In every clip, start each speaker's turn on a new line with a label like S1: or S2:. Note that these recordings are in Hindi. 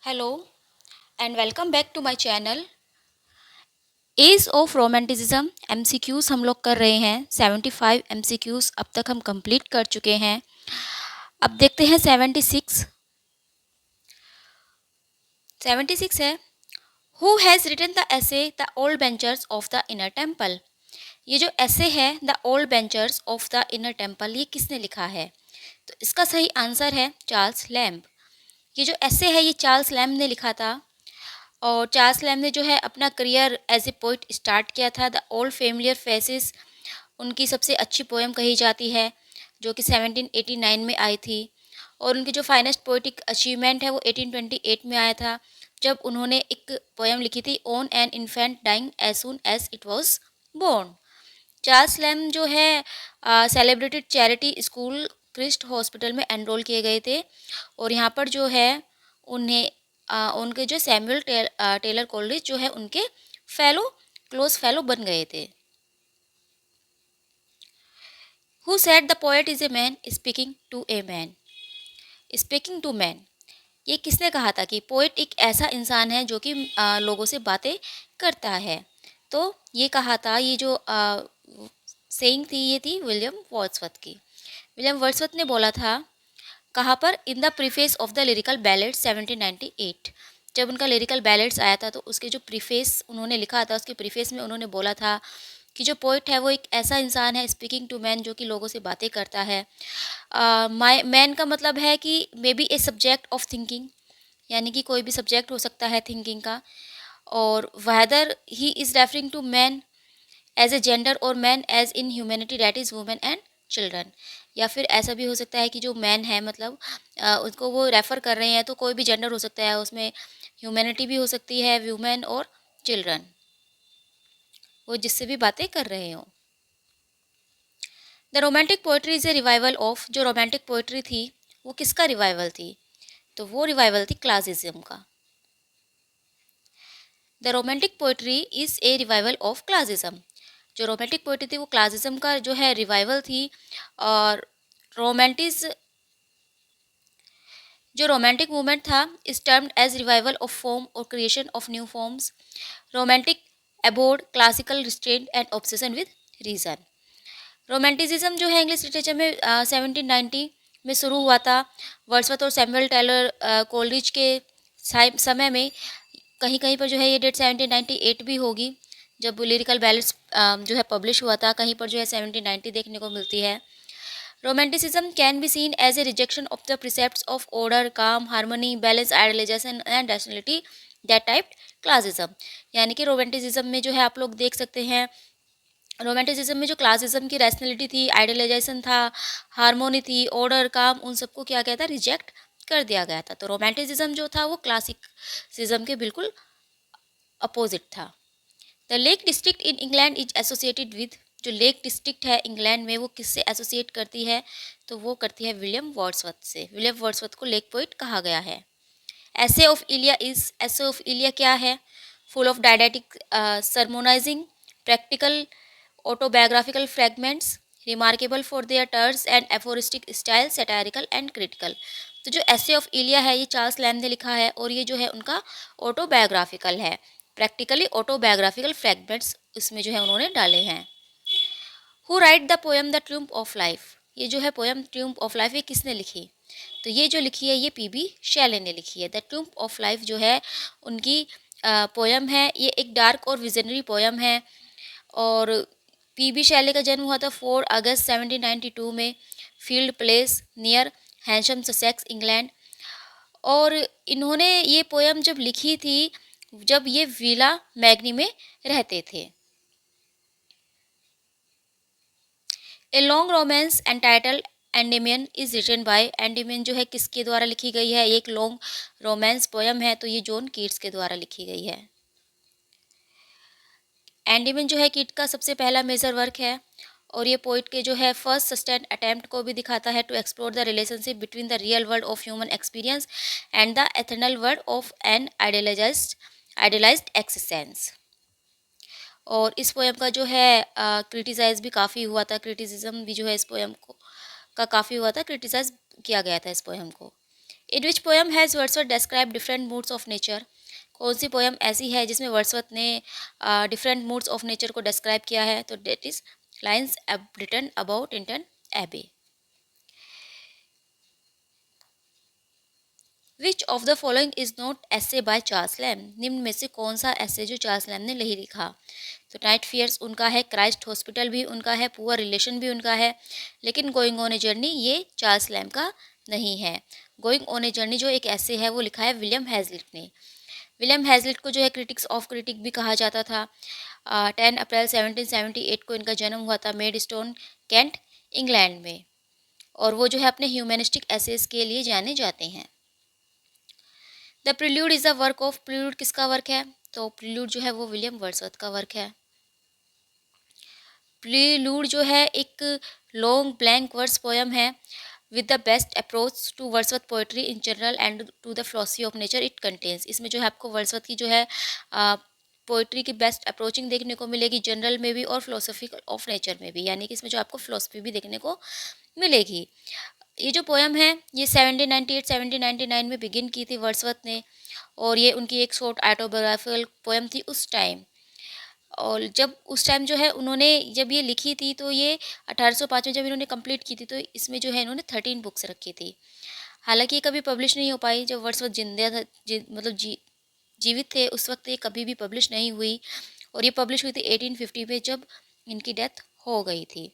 S1: Hello and welcome back to my channel. Age of romanticism MCQs हम लोग कर रहे हैं। 75 एमसीक्यूज़ अब तक हम कंप्लीट कर चुके हैं। अब देखते हैं 76 है। Who has written the essay the old benchers of the inner temple. ये जो ऐसे है the old benchers of the inner temple, ये किसने लिखा है? तो इसका सही आंसर है चार्ल्स लैम्ब। ये जो ऐसे है ये चार्ल्स लैम्ब ने लिखा था। और चार्ल्स लैम्ब ने जो है अपना career as a poet start किया था। द ओल्ड फेमिलियर फेसेस उनकी सबसे अच्छी पोएम कही जाती है, जो कि 1789 में आई थी। और उनकी जो फाइनेस्ट पोइटिक अचीवमेंट है वो 1828 में आया था, जब उन्होंने एक पोएम लिखी थी on an infant dying as soon as it was born. Charles Lamb जो है celebrated charity school Christ hospital में एनरोल किए गए थे। और यहाँ पर जो है उन्हें उनके जो सैमुअल टेलर कोलरिज जो है उनके फेलो क्लोज फेलो बन गए थे। Who said the poet is a man speaking to a man. Speaking to man, ये किसने कहा था कि पोएट एक ऐसा इंसान है जो कि लोगों से बातें करता है? तो ये कहा था, ये जो सेइंग थी ये थी विलियम वर्ड्सवर्थ की। विलियम वर्ड्सवर्थ ने बोला था, कहाँ पर? In the preface of the lyrical ballads 1798। जब उनका लिरिकल बैलेट्स आया था तो उसके जो प्रीफेस उन्होंने लिखा था, उसके प्रीफेस में उन्होंने बोला था कि जो पोइट है वो एक ऐसा इंसान है स्पीकिंग टू मैन जो कि लोगों से बातें करता है। माई मैन का मतलब है कि may be a subject of thinking, यानी कि कोई भी सब्जेक्ट हो सकता है थिंकिंग का। और whether he is referring to man as a gender और man as in humanity that is women and children. या फिर ऐसा भी हो सकता है कि जो मैन है मतलब उसको वो रेफ़र कर रहे हैं, तो कोई भी जेंडर हो सकता है, उसमें ह्यूमैनिटी भी हो सकती है, वुमेन और चिल्ड्रन, वो जिससे भी बातें कर रहे हों। The romantic poetry is a revival of, जो रोमांटिक पोइट्री थी वो किसका रिवाइवल थी? तो वो रिवाइवल थी क्लासिज्म का। The romantic poetry is a revival of classicism. जो रोमांटिक पोइट्री थी वो क्लासिज्म का जो है रिवाइवल थी। और रोमांटिस जो रोमांटिक मूवमेंट था is termed as revival of form और creation of new forms. Romantic abhorred classical restraint and obsession with reason. Romanticism जो है इंग्लिश लिटरेचर में 1790 में शुरू हुआ था। वर्ड्सवर्थ और सैमुअल टेलर कोलरिज के समय में कहीं कहीं पर जो है ये डेट 1798 भी होगी, जब लिरिकल बैलेट्स जो है पब्लिश हुआ था। कहीं पर जो है 1790 देखने को मिलती है। Romanticism can be seen as a rejection of the precepts of order, calm, harmony, balance, idealisation and rationality that type classicism. यानी कि रोमांटिसिज्म में जो है आप लोग देख सकते हैं, रोमांटिसिज्म में जो क्लासिज्म की रैशनलिटी थी, आइडियलाइजेशन था, हार्मोनी थी, ऑर्डर, काम, उन सबको क्या गया था? रिजेक्ट कर दिया गया था। तो रोमांटिसिज्म जो था वो क्लासिसिज्म के बिल्कुल अपोजिट था। The lake district in England is associated with, जो लेक डिस्ट्रिक्ट है इंग्लैंड में वो किससे एसोसिएट करती है? तो वो करती है विलियम वर्ड्सवर्थ से। विलियम वर्ड्सवर्थ को लेक पोइट कहा गया है। Essay of Elia is, essay of Elia क्या है? Full of didactic sermonising practical autobiographical fragments, remarkable for their terse and aphoristic style, satirical and critical. तो जो एसे ऑफ इलिया है ये चार्ल्स लैम्ब ने लिखा है और ये जो है उनका ऑटोबायोग्राफिकल है। प्रैक्टिकली ऑटोबायोग्राफिकल फ्रेगमेंट्स इसमें जो है उन्होंने डाले हैं। Who right the poem the triumph of life. ये जो है पोएम ट्रिम्फ ऑफ लाइफ ये किसने लिखी? तो ये जो लिखी है ये पीबी शैले ने लिखी है। द ट्रिम्फ ऑफ लाइफ जो है उनकी पोएम है। ये एक डार्क और विजनरी पोएम है। और पीबी शैले का जन्म हुआ था 4 अगस्त 1792 में, Field Place near Horsham Sussex England. और इन्होंने ये पोएम जब लिखी थी जब ये विला मैग्नी में रहते थे। A long romance entitled Endymion is written by, Endymion जो है किसके द्वारा लिखी गई है? एक लॉन्ग रोमांस पोएम है, तो ये जॉन कीट्स के द्वारा लिखी गई है। एंडेमियन जो है कीट का सबसे पहला मेजर वर्क है। और ये पोइट के जो है फर्स्ट सस्टेंड अटेम्प्ट को भी दिखाता है to explore the relationship between the real world of human experience and the eternal world of an idealised existence. और इस पोएम का जो है क्रिटिसाइज भी काफ़ी हुआ था। क्रिटिसिज्म भी जो है इस पोएम को का काफ़ी हुआ था, क्रिटिसाइज किया गया था इस पोएम को। In which poem has Wordsworth describe different moods of nature. कौन सी पोएम ऐसी है जिसमें वर्ड्सवर्थ ने डिफरेंट मूड्स ऑफ नेचर को डिस्क्राइब किया है? तो that is lines written about Tintern Abbey. Which of the following is not essay by Charles Lamb. निम्न में से कौन सा ऐसे जो चार्ल्स लैम ने नहीं लिखा? तो नाइट फियर्स उनका है, क्राइस्ट हॉस्पिटल भी उनका है, पुअर रिलेशन भी उनका है, लेकिन गोइंग ऑन ए जर्नी ये चार्ल्स लैम का नहीं है। गोइंग ऑन ए जर्नी जो एक ऐसे है वो लिखा है विलियम हैजलिट ने। विलियम हैजलिट को जो है क्रिटिक्स ऑफ क्रिटिक भी कहा जाता था। 10 अप्रैल 1778 को इनका जन्म हुआ था मेडस्टोन, कैंट, इंग्लैंड में, और वो जो है अपने ह्यूमैनिस्टिक एसेस के लिए जाने जाते हैं। The prelude is the work of. Prelude किसका वर्क है? तो प्रिल्यूड जो है वो विलियम वर्ड्सवर्थ का वर्क है। प्रिल्यूड जो है एक लॉन्ग ब्लैंक वर्स पोएम है with the best approach to Wordsworth poetry in general and to the philosophy of nature it contains. इसमें जो है आपको वर्ड्सवर्थ की जो है पोइट्री की बेस्ट अप्रोचिंग देखने को मिलेगी, जनरल में भी और फिलोसफी ऑफ नेचर में भी, यानी कि इसमें जो आपको फिलोसफी भी देखने को मिलेगी। ये जो पोएम है ये 1798-1799 में बिगिन की थी वर्ड्सवर्थ ने, और ये उनकी एक शॉर्ट ऑटोबायोग्राफिकल पोएम थी उस टाइम। और जब उस टाइम जो है उन्होंने जब ये लिखी थी तो ये 1805 में जब इन्होंने कंप्लीट की थी, तो इसमें जो है इन्होंने 13 बुक्स रखी थी। हालांकि ये कभी पब्लिश नहीं हो पाई। जब वर्ड्सवर्थ जिंदा था, मतलब जीवित थे उस वक्त ये कभी भी पब्लिश नहीं हुई, और ये पब्लिश हुई थी 1850 में जब इनकी डेथ हो गई थी।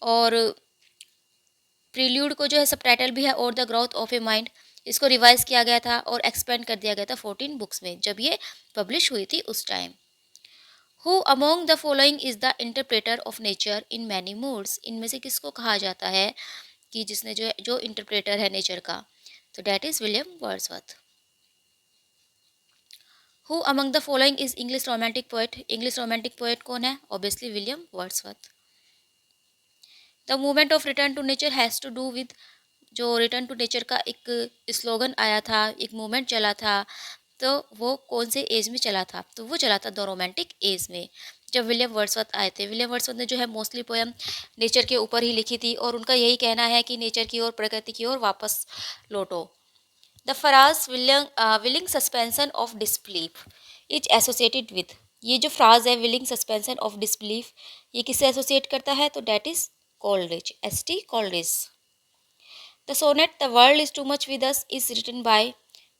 S1: और प्रील्यूड को जो है सब टाइटल भी है और the growth of a mind. इसको रिवाइज किया गया था और एक्सपेंड कर दिया गया था 14 बुक्स में जब ये पब्लिश हुई थी उस time. Who among the following is the interpreter of nature in many moods. इनमें से किसको कहा जाता है कि जिसने जो इंटरप्रेटर है नेचर का? तो that is William Wordsworth. Who among the following is English romantic poet. English romantic poet कौन है? Obviously William Wordsworth. The movement of return to nature has to do with. जो रिटर्न टू नेचर का एक स्लोगन आया था, एक मूवमेंट चला था, तो वो कौन से एज में चला था? तो वो चला था द रोमांटिक एज में, जब विलियम वर्ड्सवर्थ आए थे। विलियम वर्ड्सवर्थ ने जो है मोस्टली पोएम नेचर के ऊपर ही लिखी थी, और उनका यही कहना है कि नेचर की ओर, प्रकृति की ओर वापस लौटो। The phrase willing suspension of disbelief is associated with. ये जो फ्राज है विलिंग सस्पेंशन ऑफ डिसबिलीफ, ये किससे एसोसिएट करता है? तो that is Coleridge, S T. Coleridge. The sonnet the world is too much with us is written by.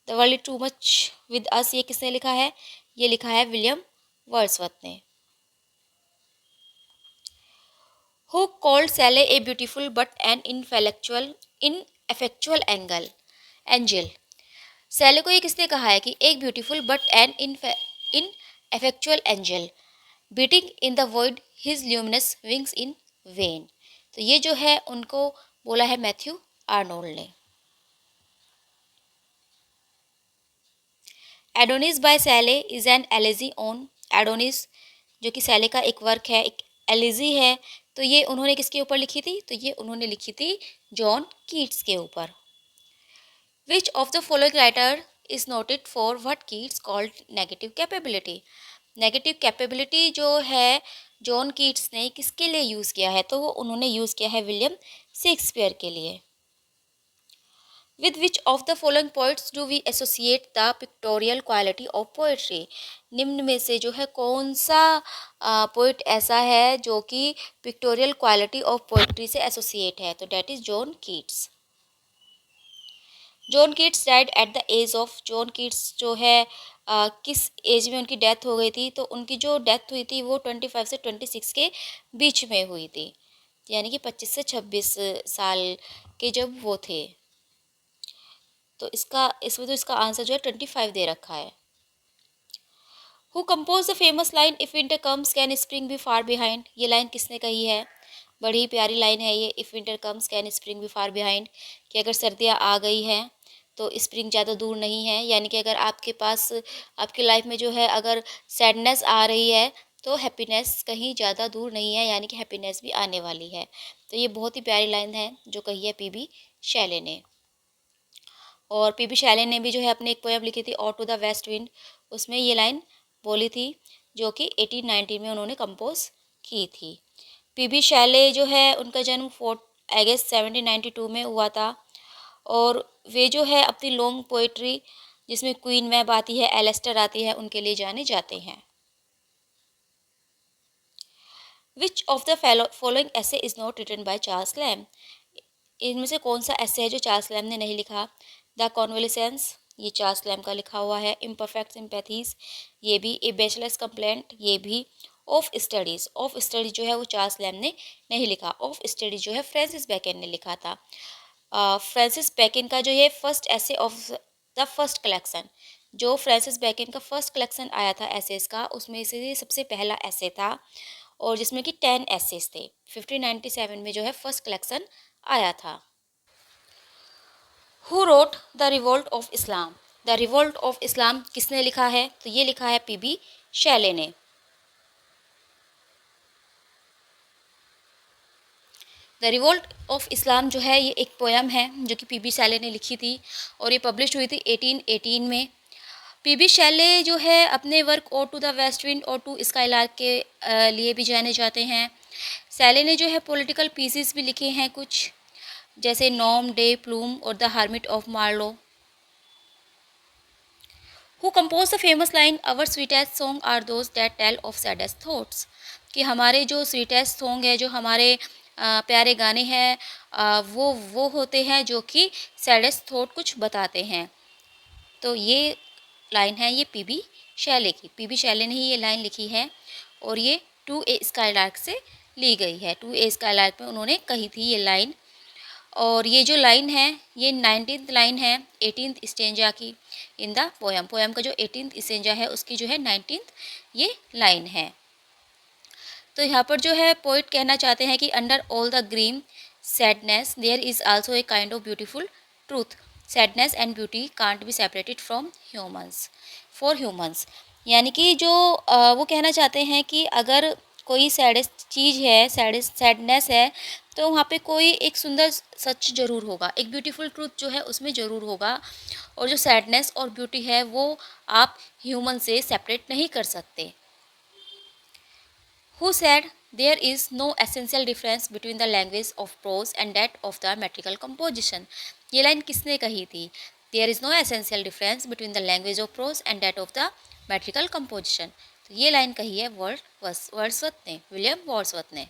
S1: The world is too much with us ये किसने लिखा है? ये लिखा है विलियम वर्ड्सवर्थ ने। Who called Shelley a beautiful but an ineffectual angel. Shelley को ये किसने कहा है कि एक beautiful but an ineffectual angel beating in the void his luminous wings in when. तो ये जो है उनको बोला है मैथ्यू आर्नोल्ड ने। Adonais by Shelley is an elegy on. Adonais जो कि सैले का एक वर्क है, एक एलेजी है, तो ये उन्होंने किसके ऊपर लिखी थी? तो ये उन्होंने लिखी थी जॉन कीट्स के ऊपर। विच of the following writer is noted for what Keats called negative capability. Negative capability जो है जॉन कीट्स ने किसके लिए यूज़ किया है? तो वो उन्होंने यूज़ किया है विलियम शेक्सपियर के लिए। With which of the following poets do we associate the pictorial quality of poetry. निम्न में से जो है कौन सा पोइट ऐसा है जो कि पिक्टोरियल क्वालिटी ऑफ पोएट्री से एसोसिएट है? तो that is John Keats. John Keats died at the age of. John Keats जो है किस एज में उनकी डेथ हो गई थी? तो उनकी जो डेथ हुई थी वो 25 से 26 के बीच में हुई थी, यानी कि 25 से 26 साल के जब वो थे। तो इसमें तो इसका आंसर जो है 25 दे रखा है। Who compose the famous line if winter comes can spring be far behind. ये लाइन किसने कही है? बड़ी प्यारी लाइन है ये, if winter comes can spring be far behind, कि अगर सर्दियाँ आ गई हैं तो स्प्रिंग ज़्यादा दूर नहीं है। यानी कि अगर आपके पास आपकी लाइफ में जो है अगर सैडनेस आ रही है तो हैप्पीनेस कहीं ज़्यादा दूर नहीं है, यानी कि हैप्पीनेस भी आने वाली है। तो ये बहुत ही प्यारी लाइन है जो कही है पी.बी. शैले ने। और पी.बी. शैले ने भी जो है अपनी एक पोएम लिखी थी on to the west wind, उसमें ये लाइन बोली थी जो कि 1819 में उन्होंने कंपोज की थी। पी.बी. शैले जो है उनका जन्म 4 अगस्त 1792 में हुआ था, और वे जो है अपनी लॉन्ग पोइट्री जिसमें क्वीन मैब आती है, एलेस्टर आती है, उनके लिए जाने जाते हैं। Which of the following essay is not written by Charles Lamb? इनमें से कौन सा ऐसे है जो चार्ल्स लैम ने नहीं लिखा? द कॉन्वलिसेंस, ये चार्ल्स लैम का लिखा हुआ है। इम्परफेक्ट सिंपैथीज, ये भी। ए बैचलर्स कंप्लेंट, ये भी। ऑफ स्टडीज़, ऑफ स्टडीज जो है वो चार्ल्स लैम ने नहीं लिखा। ऑफ स्टडीज जो है फ्रांसिस बेकन ने लिखा था। फ्रांसिस बेकन का जो ये फर्स्ट ऐसे ऑफ द फर्स्ट कलेक्शन, जो फ्रांसिस बेकन का फर्स्ट कलेक्शन आया था एसेस का, उसमें से ये सबसे पहला ऐसे था और जिसमें कि 10 एसेस थे। 1597 में जो है फर्स्ट कलेक्शन आया था। Who wrote the revolt of Islam? The revolt of Islam किसने लिखा है? तो ये लिखा है पीबी शैले ने। द रिवोल्ट ऑफ इस्लाम जो है ये एक पोयम है जो कि पीबी शैले ने लिखी थी और ये पब्लिश हुई थी 1818 में। पीबी शैले जो है अपने work ode to the west wind और टू स्काईलार्क के लिए भी जाने जाते हैं। शैले ने जो है पॉलिटिकल पीसेस भी लिखे हैं कुछ, जैसे नॉम डे प्लूम और the hermit of Marlowe. Who compose the famous line our sweetest song are those that tell of saddest thoughts? कि हमारे जो स्वीटेस्ट सॉन्ग है, जो हमारे प्यारे गाने हैं, वो होते हैं जो कि सैडेस्ट थॉट कुछ बताते हैं। तो ये लाइन है ये पीबी शैले की। पीबी शैले ने ही ये लाइन लिखी है और ये टू ए स्काईलार्क से ली गई है। टू ए स्काईलार्क में उन्होंने कही थी ये लाइन। और ये जो लाइन है ये 19th लाइन है 18th स्टेंजा की इन द पोयम। पोयम का जो 18th स्टेंजा है उसकी जो है 19th ये लाइन है। तो यहाँ पर जो है पोइट कहना चाहते हैं कि under all the green sadness there is also a kind of beautiful truth. Sadness and beauty can't be separated from humans for humans. यानी कि जो वो कहना चाहते हैं कि अगर कोई सैडेस्ट चीज़ है, सैडनेस है, तो वहाँ पे कोई एक सुंदर सच जरूर होगा, एक ब्यूटीफुल ट्रूथ जो है उसमें ज़रूर होगा। और जो सैडनेस और ब्यूटी है वो आप ह्यूमन से सेपरेट नहीं कर सकते। Who said there is no essential difference between the language of prose and that of the metrical composition? ये लाइन किसने कही थी? There is no essential difference between the language of prose and that of the metrical composition. तो ये लाइन कही है वर्ड्सवर्थ ने, विलियम वर्ड्सवर्थ ने।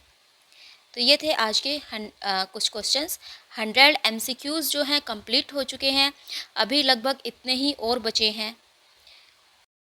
S1: तो ये थे आज के कुछ क्वेश्चंस। 100 MCQs जो हैं कंप्लीट हो चुके हैं, अभी लगभग इतने ही और बचे हैं।